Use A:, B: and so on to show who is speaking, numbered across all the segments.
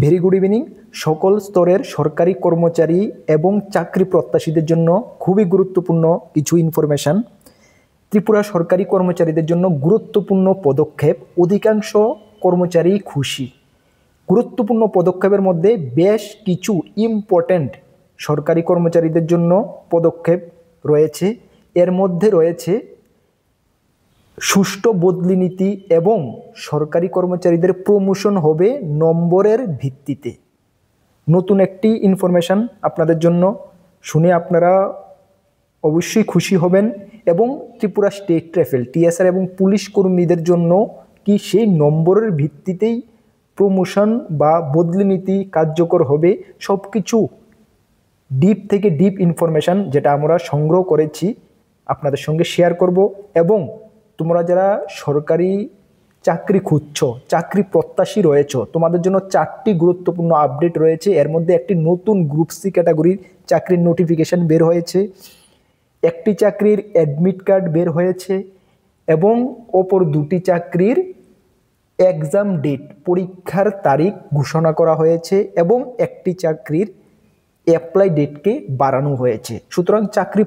A: Very good evening. সকল স্তরের সরকারি কর্মচারী এবং চাকরি প্রত্যাশীদের জন্য খুবই গুরুত্বপূর্ণ কিছু ইনফরমেশান। ত্রিপুরা সরকারি কর্মচারীদের জন্য গুরুত্বপূর্ণ পদক্ষেপ, অধিকাংশ কর্মচারী খুশি। গুরুত্বপূর্ণ পদক্ষেপের মধ্যে বেশ কিছু ইম্পর্ট্যান্ট সরকারি কর্মচারীদের জন্য পদক্ষেপ রয়েছে। এর মধ্যে রয়েছে সুষ্ঠু বদলি নীতি এবং সরকারি কর্মচারীদের প্রমোশন হবে নম্বরের ভিত্তিতে। নতুন একটি ইনফরমেশান আপনাদের জন্য, শুনে আপনারা অবশ্যই খুশি হবেন। এবং ত্রিপুরা স্টেট রাইফেল, টিএসআর এবং পুলিশ কর্মীদের জন্য কি সেই নম্বরের ভিত্তিতেই প্রমোশন বা বদলি নীতি কার্যকর হবে, সব কিছু ডিপ থেকে ডিপ ইনফরমেশান যেটা আমরা সংগ্রহ করেছি আপনাদের সঙ্গে শেয়ার করব। এবং তোমরা যারা সরকারি চাকরি খুঁজছো, চাকরি প্রত্যাশী রয়েছো, তোমাদের জন্য 4টি গুরুত্বপূর্ণ আপডেট রয়েছে। এর মধ্যে একটি নতুন গ্রুপ সি ক্যাটাগরির চাকরির নোটিফিকেশান বের হয়েছে, একটি চাকরির অ্যাডমিট কার্ড বের হয়েছে এবং অপর দুটি চাকরির এক্সাম ডেট, পরীক্ষার তারিখ ঘোষণা করা হয়েছে এবং একটি চাকরির অ্যাপ্লাই ডেটকে বাড়ানো হয়েছে। সুতরাং চাকরি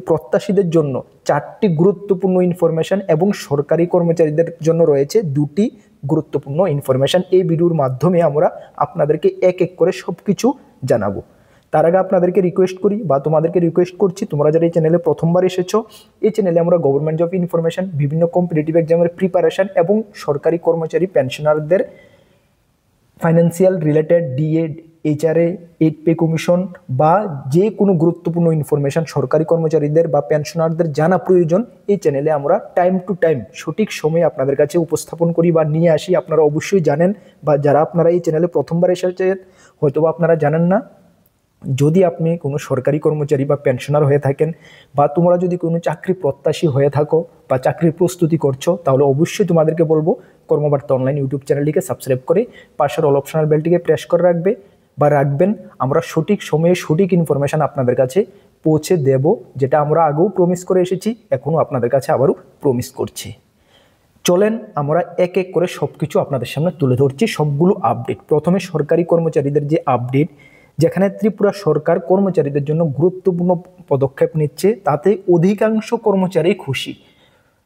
A: প্রত্যাশীদের জন্য 4টি গুরুত্বপূর্ণ ইনফরমেশান এবং সরকারি কর্মচারীদের জন্য রয়েছে 2টি গুরুত্বপূর্ণ ইনফরমেশান। এই ভিডিওর মাধ্যমে আমরা আপনাদেরকে এক এক করে সব কিছু জানাবো। তার আগে আপনাদেরকে রিকোয়েস্ট করি বা তোমাদেরকে রিকোয়েস্ট করছি, তোমরা যারা এই চ্যানেলে প্রথমবার এসেছো, এই চ্যানেলে আমরা গভর্নমেন্ট জব ইনফরমেশান, বিভিন্ন কম্পিটিটিভ এক্সামের প্রিপারেশান এবং সরকারি কর্মচারী পেনশনারদের financial related DA, HRA, 8 pay commission বা যে কোনো গুরুত্বপূর্ণ ইনফরমেশান সরকারি কর্মচারীদের বা পেনশনারদের জানা প্রয়োজন, এই চ্যানেলে আমরা টাইম টু টাইম সঠিক সময়ে আপনাদের কাছে উপস্থাপন করি বা নিয়ে আসি। আপনারা অবশ্যই জানেন, বা যারা আপনারা এই চ্যানেলে প্রথমবার এসেছেন হয়তো বা আপনারা জানেন না। যদি আপনি কোনো সরকারি কর্মচারী বা পেনশনার হয়ে থাকেন, বা তোমরা যদি কোনো চাকরি প্রত্যাশী হয়ে থাকো বা চাকরির প্রস্তুতি করছো, তাহলে অবশ্যই তোমাদেরকে বলবো কর্মবার্তা অনলাইন ইউটিউব চ্যানেলটিকে সাবস্ক্রাইব করে পাশের অল অপশনাল বেলটিকে প্রেস করে রাখবেন। আমরা সঠিক সময়ে সঠিক ইনফরমেশান আপনাদের কাছে পৌঁছে দেব, যেটা আমরা আগেও প্রমিস করে এসেছি, এখনও আপনাদের কাছে আবারও প্রমিস করছি। চলেন আমরা এক এক করে সব কিছু আপনাদের সামনে তুলে ধরছি, সবগুলো আপডেট। প্রথমে সরকারি কর্মচারীদের যে আপডেট, যেখানে ত্রিপুরা সরকার কর্মচারীদের জন্য গুরুত্বপূর্ণ পদক্ষেপ নিচ্ছে, তাতে অধিকাংশ কর্মচারী খুশি।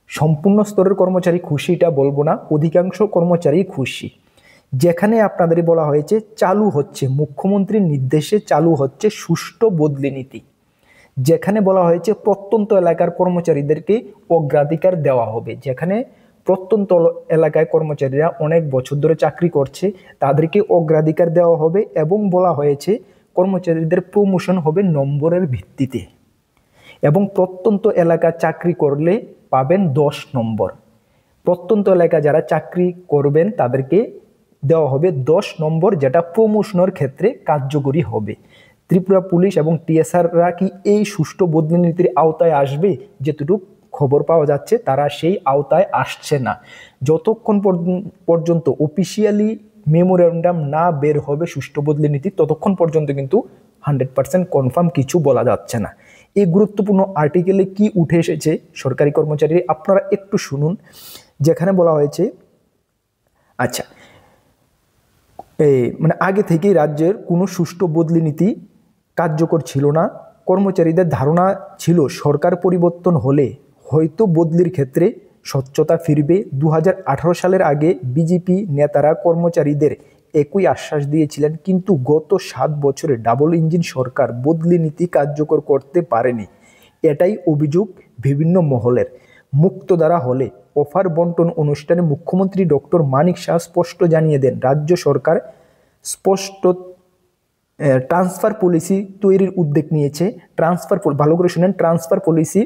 A: সম্পূর্ণ স্তরের কর্মচারী খুশি এটা বলবো না, অধিকাংশ কর্মচারী খুশি। যেখানে আপনাদের বলা হয়েছে চালু হচ্ছে, মুখ্যমন্ত্রীর নির্দেশে চালু হচ্ছে সুষ্ঠু বদলি নীতি। যেখানে বলা হয়েছে প্রত্যন্ত এলাকার কর্মচারীদেরকে অগ্রাধিকার দেওয়া হবে। যেখানে প্রত্যন্ত এলাকায় কর্মচারীরা অনেক বছর ধরে চাকরি করছে, তাদেরকে অগ্রাধিকার দেওয়া হবে এবং বলা হয়েছে কর্মচারীদের প্রমোশন হবে নম্বরের ভিত্তিতে। এবং প্রত্যন্ত এলাকা চাকরি করলে পাবেন 10 নম্বর। প্রত্যন্ত এলাকা যারা চাকরি করবেন তাদেরকে দেওয়া হবে 10 নম্বর, যেটা প্রমোশনের ক্ষেত্রে কার্যকরী হবে। ত্রিপুরা পুলিশ এবং টিএসআররা কি এই সুষ্ঠু বদলি নীতির আওতায় আসবে? যেটুকু খবর পাওয়া যাচ্ছে তারা সেই আওতায় আসছে না। যতক্ষণ পর্যন্ত অফিসিয়ালি মেমোরেন্ডাম না বের হবে সুষ্ঠু বদলি নীতি, ততক্ষণ পর্যন্ত কিন্তু 100% কনফার্ম কিছু বলা যাচ্ছে না। এই গুরুত্বপূর্ণ আর্টিকেলে কি উঠে এসেছে সরকারি কর্মচারী, আপনারা একটু শুনুন। যেখানে বলা হয়েছে, আচ্ছা, মানে আগে থেকেই রাজ্যের কোনো সুষ্ঠু বদলি নীতি কার্যকর ছিল না। কর্মচারীদের ধারণা ছিল সরকার পরিবর্তন হলে হয়তো বদলির ক্ষেত্রে স্বচ্ছতা ফিরবে। 2018 সালের আগে বিজেপি নেতারা কর্মচারীদের একই আশ্বাস দিয়েছিলেন, কিন্তু গত 7 বছরে ডাবল ইঞ্জিন সরকার বদলি নীতি কার্যকর করতে পারেনি। এটাই অভিযোগ বিভিন্ন মহলের। মুক্তধারা হলে অফার বন্টন অনুষ্ঠানে মুখ্যমন্ত্রী ডক্টর মানিক শাহ স্পষ্ট জানিয়ে দেন, রাজ্য সরকার স্পষ্ট ট্রান্সফার পলিসি তৈরির উদ্যোগ নিয়েছে। ভালো করে শুনেন, ট্রান্সফার পলিসি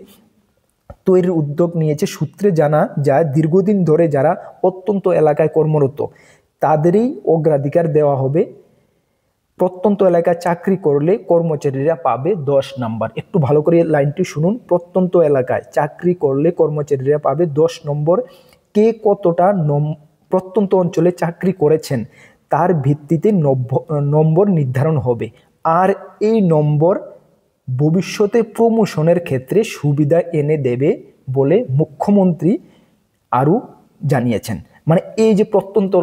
A: তৈরির উদ্যোগ নিয়েছে। সূত্রে জানা যায় দীর্ঘদিন ধরে যারা অত্যন্ত এলাকায় কর্মরত তাদেরই অগ্রাধিকার দেওয়া হবে। প্রত্যন্ত এলাকায় চাকরি করলে কর্মচারীরা পাবে 10 নম্বর। একটু ভালো করে লাইনটি শুনুন, প্রত্যন্ত এলাকায় চাকরি করলে কর্মচারীরা পাবে 10 নম্বর। কে কতটা প্রত্যন্ত অঞ্চলে চাকরি করেছেন তার ভিত্তিতে নম্বর নির্ধারণ হবে। আর এই নম্বর ভবিষ্যতে প্রমোশনের ক্ষেত্রে সুবিধা এনে দেবে বলে মুখ্যমন্ত্রী আরও জানিয়েছেন। মানে এই যে প্রত্যন্ত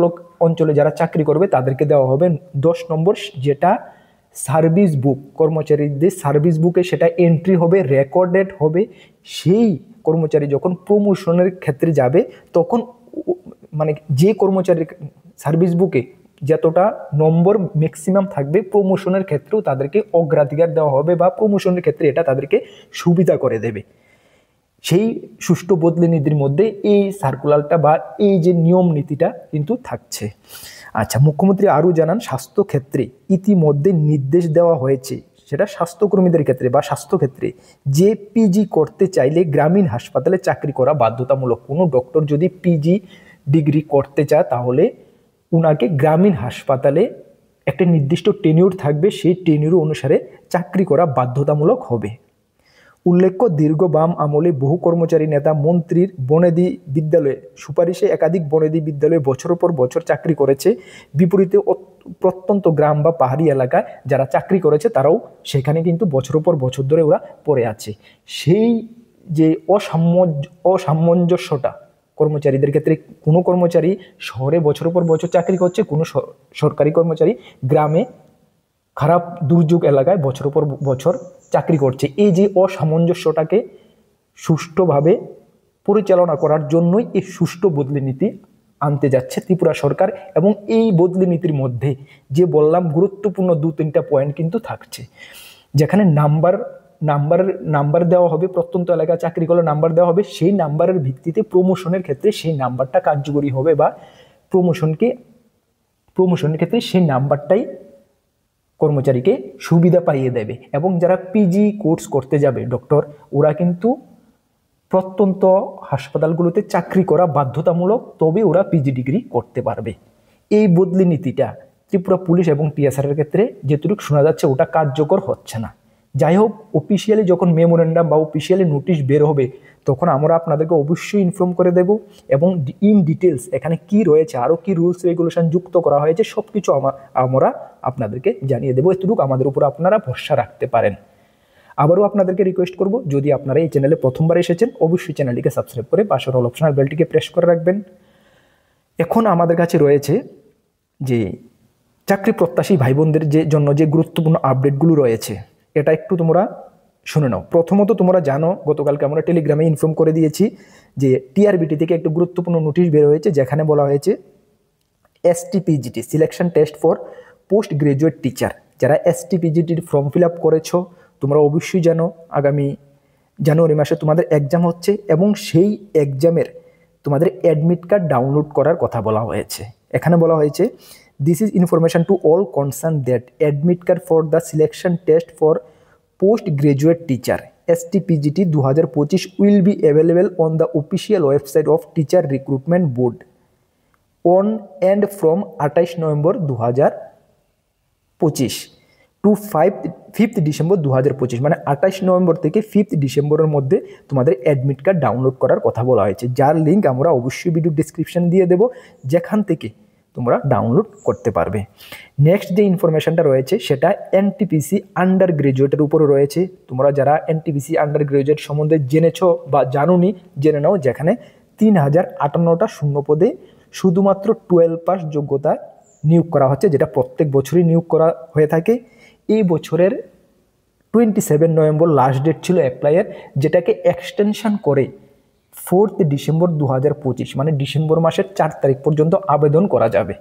A: অঞ্চলে যারা চাকরি করবে তাদেরকে দেওয়া হবে 10 নম্বর, যেটা সার্ভিস বুক, কর্মচারীদের সার্ভিস বুকে সেটা এন্ট্রি হবে, রেকর্ডেড হবে। সেই কর্মচারী যখন প্রমোশনের ক্ষেত্রে যাবে তখন মানে যে কর্মচারীর সার্ভিস বুকে যতটা নম্বর ম্যাক্সিমাম থাকবে, প্রমোশনের ক্ষেত্রেও তাদেরকে অগ্রাধিকার দেওয়া হবে বা প্রমোশনের ক্ষেত্রে এটা তাদেরকে সুবিধা করে দেবে। সেই সুষ্ঠু বদলি নীতির মধ্যে এই সার্কুলারটা বা এই যে নিয়ম নীতিটা কিন্তু থাকছে। আচ্ছা, মুখ্যমন্ত্রী আরও জানান, স্বাস্থ্যক্ষেত্রে ইতিমধ্যে নির্দেশ দেওয়া হয়েছে, সেটা স্বাস্থ্যকর্মীদের ক্ষেত্রে বা স্বাস্থ্যক্ষেত্রে, যে পিজি করতে চাইলে গ্রামীণ হাসপাতালে চাকরি করা বাধ্যতামূলক। কোনো ডক্টর যদি পিজি ডিগ্রি করতে চায় তাহলে উনাকে গ্রামীণ হাসপাতালে একটা নির্দিষ্ট টেনিউর থাকবে, সেই টেনিউর অনুসারে চাকরি করা বাধ্যতামূলক হবে। উল্লেখ্য, দীর্ঘ বাম আমলে বহু কর্মচারী নেতা মন্ত্রীর বনেদি বিদ্যালয়ে সুপারিশে একাধিক বনেদি বিদ্যালয়ে বছরের পর বছর চাকরি করেছে। বিপরীতে প্রত্যন্ত গ্রাম বা পাহাড়ি এলাকায় যারা চাকরি করেছে তারাও সেখানে কিন্তু বছরের পর বছর ধরে ওরা পড়ে আছে। সেই যে অসামঞ্জস্যটা কর্মচারীদের ক্ষেত্রে, কোনো কর্মচারী শহরে বছরের পর বছর চাকরি করছে, কোনো সরকারি কর্মচারী গ্রামে খারাপ দুর্যোগ এলাকায় বছরের পর বছর চাকরি করছে। এই যে অসামঞ্জস্যটাকে সুষ্ঠুভাবে পরিচালনা করার জন্যই এই সুষ্ঠু বদলি নীতি আনতে যাচ্ছে ত্রিপুরা সরকার। এবং এই বদলি নীতির মধ্যে যে বললাম গুরুত্বপূর্ণ 2-3টা পয়েন্ট কিন্তু থাকছে, যেখানে নাম্বার দেওয়া হবে, প্রত্যন্ত এলাকায় চাকরি করলে নাম্বার দেওয়া হবে, সেই নাম্বারের ভিত্তিতে প্রমোশনের ক্ষেত্রে সেই নাম্বারটা কার্যকরী হবে বা প্রমোশনের ক্ষেত্রে সেই নাম্বারটাই কর্মচারীকে সুবিধা পাইয়ে দেবে। এবং যারা পিজি কোর্স করতে যাবে ডক্টর, ওরা কিন্তু প্রত্যন্ত হাসপাতালগুলোতে চাকরি করা বাধ্যতামূলক, তবে ওরা পিজি ডিগ্রি করতে পারবে। এই বদলি নীতিটা ত্রিপুরা পুলিশ এবং টিএসআরের ক্ষেত্রে যেটুকু শোনা যাচ্ছে ওটা কার্যকর হচ্ছে না। যাই হোক, অফিসিয়ালি যখন মেমোরেন্ডাম বা অফিসিয়ালি নোটিশ বের হবে তখন আমরা আপনাদেরকে অবশ্যই ইনফর্ম করে দেব, এবং ইন ডিটেলস এখানে কি রয়েছে, আরও কি রুলস রেগুলেশন যুক্ত করা হয়েছে, সব কিছু আমরা আপনাদেরকে জানিয়ে দেবো। এতটুকু আমাদের উপর আপনারা ভরসা রাখতে পারেন। আবারও আপনাদেরকে রিকোয়েস্ট করব, যদি আপনারা এই চ্যানেলে প্রথমবার এসেছেন অবশ্যই চ্যানেলটিকে সাবস্ক্রাইব করে পাশের অল অপশনাল বেলটিকে প্রেস করে রাখবেন। এখন আমাদের কাছে রয়েছে যে চাকরি প্রত্যাশী ভাই বোনদের জন্য যে গুরুত্বপূর্ণ আপডেটগুলো রয়েছে, এটা একটু তোমরা শুনে নাও। প্রথমত তোমরা জানো, গতকালকে আমরা টেলিগ্রামে ইনফর্ম করে দিয়েছি যে টিআরবিটি থেকে একটু গুরুত্বপূর্ণ নোটিশ বের হয়েছে, যেখানে বলা হয়েছে STPGT selection test for post graduate teacher. যারা এসটিপিজিটির ফর্ম ফিল আপ করেছো তোমরা অবশ্যই জানো আগামী জানুয়ারি মাসে তোমাদের এক্সাম হচ্ছে, এবং সেই এক্সামের তোমাদের অ্যাডমিট কার্ড ডাউনলোড করার কথা বলা হয়েছে। এখানে বলা হয়েছে, this is information to all concern that admit card for the selection test for post graduate teacher STPGT 2025 will be available on the official website of Teacher Recruitment Board on and from 28 November 2025 to 5th December 2025, মানে 28 November থেকে 5th ডিসেম্বরের মধ্যে তোমাদের admit card download করার কথা বলা হয়েছে, যার লিঙ্ক আমরা অবশ্যই ভিডিও ডেসক্রিপশন দিয়ে দেব, যেখান থেকে তোমরা ডাউনলোড করতে পারবে। নেক্সট যে ইনফরমেশনটা রয়েছে সেটা এনটিপিসি আন্ডার গ্রাজুয়েটের উপরে রয়েছে। তোমরা যারা এনটিপিসি আন্ডার গ্রাজুয়েট সম্বন্ধে জেনেছো বা জানোনি, জেনে নাও, যেখানে 3058টা শূন্য পদে শুধুমাত্র 12 পাস যোগ্যতা নিয়োগ করা হচ্ছে, যেটা প্রত্যেক বছরই নিয়োগ করা হয়ে থাকে। এই বছরের 27 নভেম্বর লাস্ট ডেট ছিল অ্যাপ্লাইয়ের, যেটাকে এক্সটেনশন করে 4th ডিসেম্বর 2025, মানে ডিসেম্বর মাসের 4 তারিখ পর্যন্ত আবেদন করা যাবে।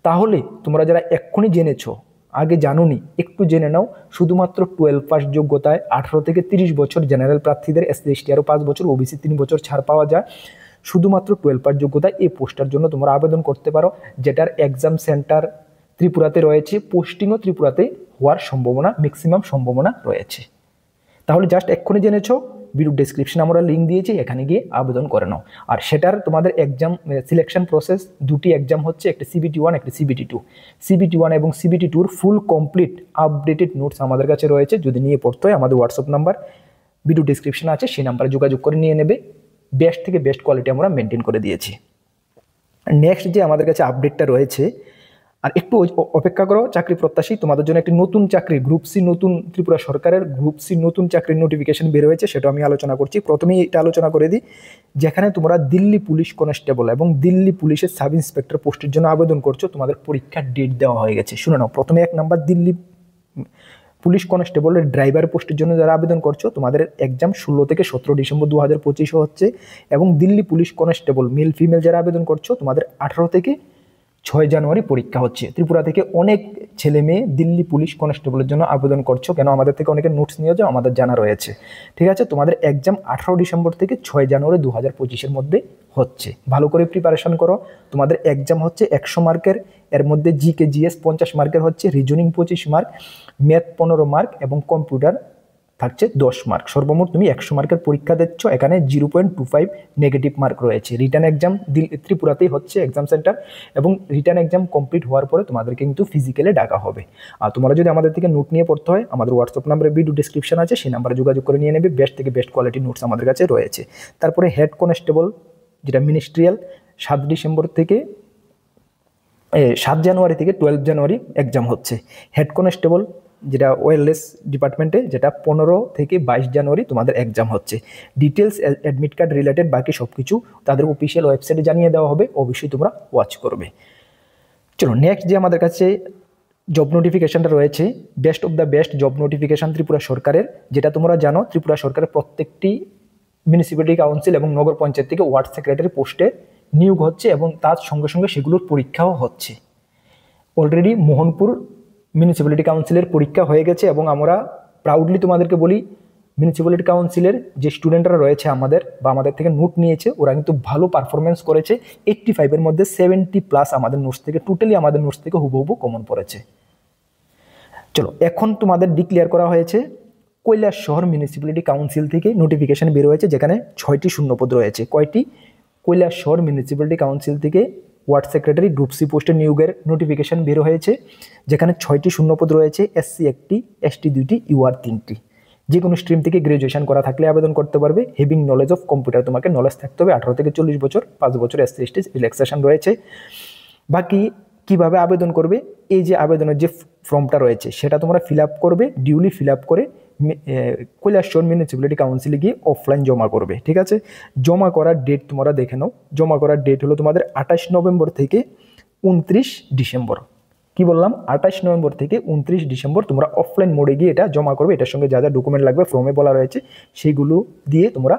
A: তাহলে তোমরা যারা এক্ষুনি জেনেছো, আগে জানোনি, একটু জেনে নাও। শুধুমাত্র 12 পাস যোগ্যতায় 18 থেকে 30 বছর জেনারেল প্রার্থীদের, SC ST আরও 5 বছর, OBC 3 বছর ছাড় পাওয়া যায়। শুধুমাত্র 12 পাস যোগ্যতায় এই পোস্টার জন্য তোমরা আবেদন করতে পারো, যেটার এক্সাম সেন্টার ত্রিপুরাতে রয়েছে, পোস্টিংও ত্রিপুরাতে হওয়ার সম্ভাবনা, ম্যাক্সিমাম সম্ভাবনা রয়েছে। তাহলে জাস্ট এক্ষুনি জেনেছো, ভিডিও ডেসক্রিপশনে আমরা লিঙ্ক দিয়েছি, এখানে গিয়ে আবেদন করে নাও। আর সেটার তোমাদের এক্সাম সিলেকশন প্রসেস, দুটি এক্সাম হচ্ছে, একটা CBT 1 একটা CBT 2। CBT 1 এবং CBT 2 full complete updated notes আমাদের কাছে রয়েছে। যদি নিয়ে পড়তে হয় আমাদের হোয়াটসঅ্যাপ নাম্বার ভিডিও ডেসক্রিপশনে আছে, সেই নাম্বারে যোগাযোগ করে নিয়ে নেবে। বেস্ট থেকে বেস্ট কোয়ালিটি আমরা মেনটেন করে দিয়েছি। নেক্সট যে আমাদের কাছে আপডেটটা রয়েছে, আর একটু অপেক্ষা করো চাকরি প্রত্যাশী, তোমাদের জন্য একটি নতুন চাকরি গ্রুপ সি, নতুন ত্রিপুরা সরকারের গ্রুপ সি নতুন চাকরির নোটিফিকেশন বের হয়েছে, সেটা আমি আলোচনা করছি। প্রথমেই এটা আলোচনা করে দিই, যেখানে তোমরা দিল্লি পুলিশ কনস্টেবল এবং দিল্লি পুলিশের সাব ইন্সপেক্টর পোস্টের জন্য আবেদন করছো, তোমাদের পরীক্ষার ডেট দেওয়া হয়ে গেছে। শুনে নাও, প্রথমে 1 নাম্বার দিল্লি পুলিশ কনস্টেবলের ড্রাইভার পোস্টের জন্য যারা আবেদন করছো, তোমাদের এক্সাম 16 থেকে 17 ডিসেম্বর 2025 হচ্ছে। এবং Delhi police constable male female যারা আবেদন করছো, তোমাদের 18 থেকে 6 জানুয়ারি পরীক্ষা হচ্ছে। ত্রিপুরা থেকে অনেক ছেলে মেয়ে দিল্লি পুলিশ কনস্টেবলের জন্য আবেদন করছো, কেন আমাদের থেকে অনেকে নোটস নিয়ে যাও, আমাদের জানা রয়েছে। ঠিক আছে, তোমাদের এক্সাম 18 ডিসেম্বর থেকে 6 জানুয়ারি 2025 মধ্যে হচ্ছে। ভালো করে প্রিপারেশন করো। তোমাদের এক্সাম হচ্ছে 100 মার্কের, এর মধ্যে জিকে জিএস 50 মার্কের হচ্ছে, রিজনিং 25 মার্ক, ম্যাথ 15 মার্ক এবং কম্পিউটার থাকছে 10 মার্ক। সর্বমোট তুমি 100 মার্কের পরীক্ষা দিচ্ছ, এখানে 0.25 নেগেটিভ মার্ক রয়েছে। রিটার্ন এক্সাম ত্রিপুরাতেই হচ্ছে এক্সাম সেন্টার, এবং রিটার্ন এক্সাম কমপ্লিট হওয়ার পরে তোমাদেরকে কিন্তু ফিজিক্যালে ডাকা হবে। আর তোমরা যদি আমাদের থেকে নোট নিয়ে পড়তে হয়, আমাদের হোয়াটসঅ্যাপ নাম্বারে ভিডিও ডিসক্রিপশন আছে, সেই নাম্বারে যোগাযোগ করে নিয়ে নেবে। বেস্ট থেকে বেস্ট কোয়ালিটির নোটস আমাদের কাছে রয়েছে। তারপরে হেড কনস্টেবল যেটা মিনিস্ট্রিয়াল, 7 জানুয়ারি থেকে 12 জানুয়ারি এক্সাম হচ্ছে। হেড কনস্টেবল যেটা ওয়েলনেস ডিপার্টমেন্টে, যেটা 15 থেকে 22 জানুয়ারি তোমাদের এক্সাম হচ্ছে। ডিটেলস অ্যাডমিট কার্ড রিলেটেড বাকি সব কিছু তাদের অফিসিয়াল ওয়েবসাইটে জানিয়ে দেওয়া হবে, অবশ্যই তোমরা ওয়াচ করবে। চলো নেক্সট যে আমাদের কাছে জব নোটিফিকেশনটা রয়েছে, best of the best job notification Tripura সরকারের। যেটা তোমরা জানো, ত্রিপুরা সরকারের প্রত্যেকটি মিউনিসিপ্যালিটি কাউন্সিল এবং নগর পঞ্চায়েত থেকে ওয়ার্ড সেক্রেটারি পোস্টে নিয়োগ হচ্ছে, এবং তার সঙ্গে সঙ্গে সেগুলোর পরীক্ষাও হচ্ছে। অলরেডি মোহনপুর মিউনিসিপ্যালিটি কাউন্সিলের পরীক্ষা হয়ে গেছে, এবং আমরা প্রাউডলি তোমাদেরকে বলি, মিউনিসিপ্যালিটি কাউন্সিলের যে স্টুডেন্টরা রয়েছে আমাদের থেকে নোট নিয়েছে, ওরা কিন্তু ভালো পারফরমেন্স করেছে। 85-এর মধ্যে 70+ আমাদের নোটস থেকে, টোটালি আমাদের নোটস থেকে হুবহু কমন পড়েছে। চলো, এখন তোমাদের ডিক্লেয়ার করা হয়েছে কৈলাসহর মিউনিসিপ্যালিটি কাউন্সিল থেকে নোটিফিকেশন বের হয়েছে, যেখানে 6টি শূন্যপদ রয়েছে। কয়টি? কৈলাসহর মিউনিসিপ্যালিটি কাউন্সিল থেকে ওয়ার্ড সেক্রেটারি গ্রুপ সি পোস্টে নিয়োগের নোটিফিকেশন বের হয়েছে, যেখানে 6টি শূন্যপদ রয়েছে। SC 1টি, ST 2টি, UR 3টি। যে কোনো স্ট্রিম থেকে গ্রাজুয়েশন করা থাকলে আবেদন করতে পারবে। হেভিং নলেজ অফ কম্পিউটার, তোমাকে নলেজ থাকতে হবে। 18 থেকে 40 বছর, 5 বছর SC ST রিল্যাক্সেশন রয়েছে। বাকি কিভাবে আবেদন করবে, এই যে আবেদনের যে ফর্মটা রয়েছে সেটা তোমরা ফিল আপ করবে, ডিউলি ফিল আপ করে কৈলাসহর মিউনিসিপ্যালিটি কাউন্সিলে গিয়ে অফলাইন জমা করবে। ঠিক আছে, জমা করার ডেট তোমরা দেখে নাও। জমা করার ডেট হলো তোমাদের 28 নভেম্বর থেকে 29 ডিসেম্বর। কি বললাম? 28 নভেম্বর থেকে 29 ডিসেম্বর তোমরা অফলাইন মোডে গিয়ে এটা জমা করবে। এটার সঙ্গে যা যা ডকুমেন্ট লাগবে ফর্মে বলা রয়েছে, সেইগুলো দিয়ে তোমরা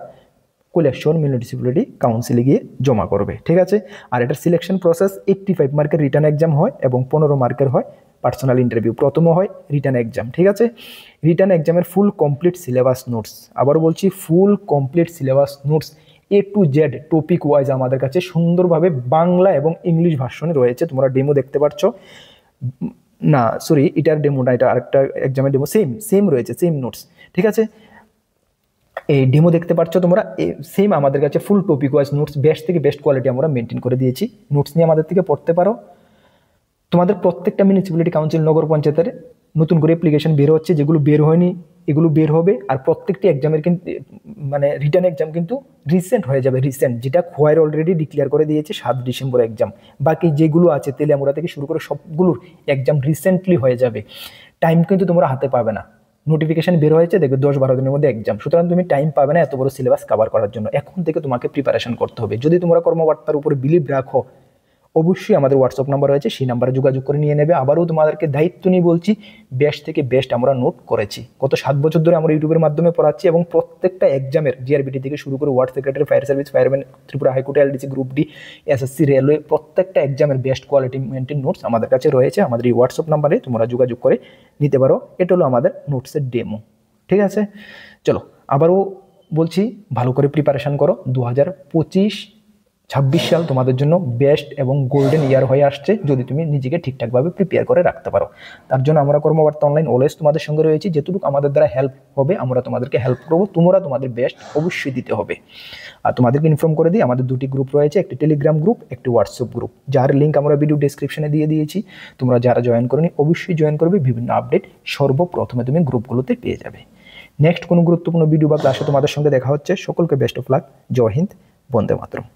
A: কৈলাসহর মিউনিসিপ্যালিটি কাউন্সিলে গিয়ে জমা করবে। ঠিক আছে, আর এটার সিলেকশন প্রসেস 85 মার্কের রিটার্ন এক্সাম হয় এবং 15 মার্কের হয় পার্সোনাল ইন্টারভিউ। প্রথমে হয় রিটার্ন এক্সাম। ঠিক আছে, রিটার্ন এক্সামের ফুল কমপ্লিট সিলেবাস নোটস, আবার বলছি full complete syllabus notes A to Z topic wise আমাদের কাছে সুন্দরভাবে বাংলা এবং ইংলিশ ভার্সনে রয়েছে। তোমরা ডেমো দেখতে পাচ্ছ, না সরি, এটার ডেমো না, এটা আরেকটা এক্সামের ডেমো, সেম রয়েছে, সেম নোটস। ঠিক আছে, এই ডেমো দেখতে পাচ্ছ তোমরা, সেম আমাদের কাছে ফুল টপিক ওয়াইজ নোটস, বেস্ট থেকে বেস্ট কোয়ালিটি আমরা মেনটেন করে দিয়েছি। নোটস নিয়ে আমাদের থেকে পড়তে পারো। তোমাদের প্রত্যেকটা মিউনিসিপ্যালিটি কাউন্সিল, নগর পঞ্চায়েতের নতুন করে অ্যাপ্লিকেশন বের হচ্ছে, যেগুলো বের হয়নি এগুলো বের হবে। আর প্রত্যেকটি এক্সামের কিন্তু মানে রিটার্ন এক্সাম কিন্তু রিসেন্ট হয়ে যাবে। রিসেন্ট যেটা খোয়ার অলরেডি ডিক্লেয়ার করে দিয়েছে 7 ডিসেম্বর এক্সাম। বাকি যেগুলো আছে তেলিয়ামুড়া থেকে শুরু করে সবগুলোর এক্সাম রিসেন্টলি হয়ে যাবে। টাইম কিন্তু তোমরা হাতে পাবে না। নোটিফিকেশন বের হয়েছে, দেখবে 10-12 দিনের মধ্যে এক্সাম, সুতরাং তুমি টাইম পাবে না এত বড় সিলেবাস কভার করার জন্য। এখন থেকে তোমাকে প্রিপারেশন করতে হবে। যদি তোমরা কর্মকর্তার উপরে বিলিভ রাখো, অবশ্যই আমাদের হোয়াটসঅ্যাপ নাম্বার রয়েছে, সেই নাম্বারে যোগাযোগ করে নিয়ে নেবে। আবারও তোমাদেরকে দায়িত্ব নিয়ে বলছি, বেস্ট থেকে বেস্ট আমরা নোট করেছি। গত 7 বছর ধরে আমরা ইউটিউবের মাধ্যমে পড়াচ্ছি, এবং প্রত্যেকটা এক্সামের জিআরবিটি থেকে শুরু করে word secretary, fire service, fireman, Tripura high court, LDC, group D, SSC, railway, প্রত্যেকটা এক্সামের বেস্ট কোয়ালিটি মেনটেন নোটস আমাদের কাছে রয়েছে। আমাদের এই হোয়াটসঅ্যাপ নাম্বারে তোমরা যোগাযোগ করে নিতে পারো। এটা হলো আমাদের নোটসের ডেমো। ঠিক আছে, চলো আবারও বলছি, ভালো করে প্রিপারেশান করো। 2025-26 সাল তোমাদের জন্য বেস্ট এবং গোল্ডেন ইয়ার হয়ে আসছে, যদি তুমি নিজেকে ঠিকঠাকভাবে প্রিপেয়ার করে রাখতে পারো। তার জন্য আমরা কর্মবার্তা অনলাইন অলওয়েজ তোমাদের সঙ্গে রয়েছি। যেটুকু আমাদের দ্বারা হেল্প হবে আমরা তোমাদেরকে হেল্প করবো। তোমরা তোমাদের বেস্ট অবশ্যই দিতে হবে। আর তোমাদেরকে ইনফর্ম করে দিই, আমাদের 2টি গ্রুপ রয়েছে, একটি টেলিগ্রাম গ্রুপ, একটি হোয়াটসঅ্যাপ গ্রুপ, যার লিঙ্ক আমরা ভিডিও ডেসক্রিপশনে দিয়ে দিয়েছি। তোমরা যারা জয়েন করনি অবশ্যই জয়েন করবে। বিভিন্ন আপডেট সর্বপ্রথমে তুমি গ্রুপগুলোতে পেয়ে যাবে। নেক্সট কোনো গুরুত্বপূর্ণ ভিডিও বা ক্লাসে তোমাদের সঙ্গে দেখা হচ্ছে। সকলকে বেস্ট অফ লাক। জয় হিন্দ, বন্দে মাতরম।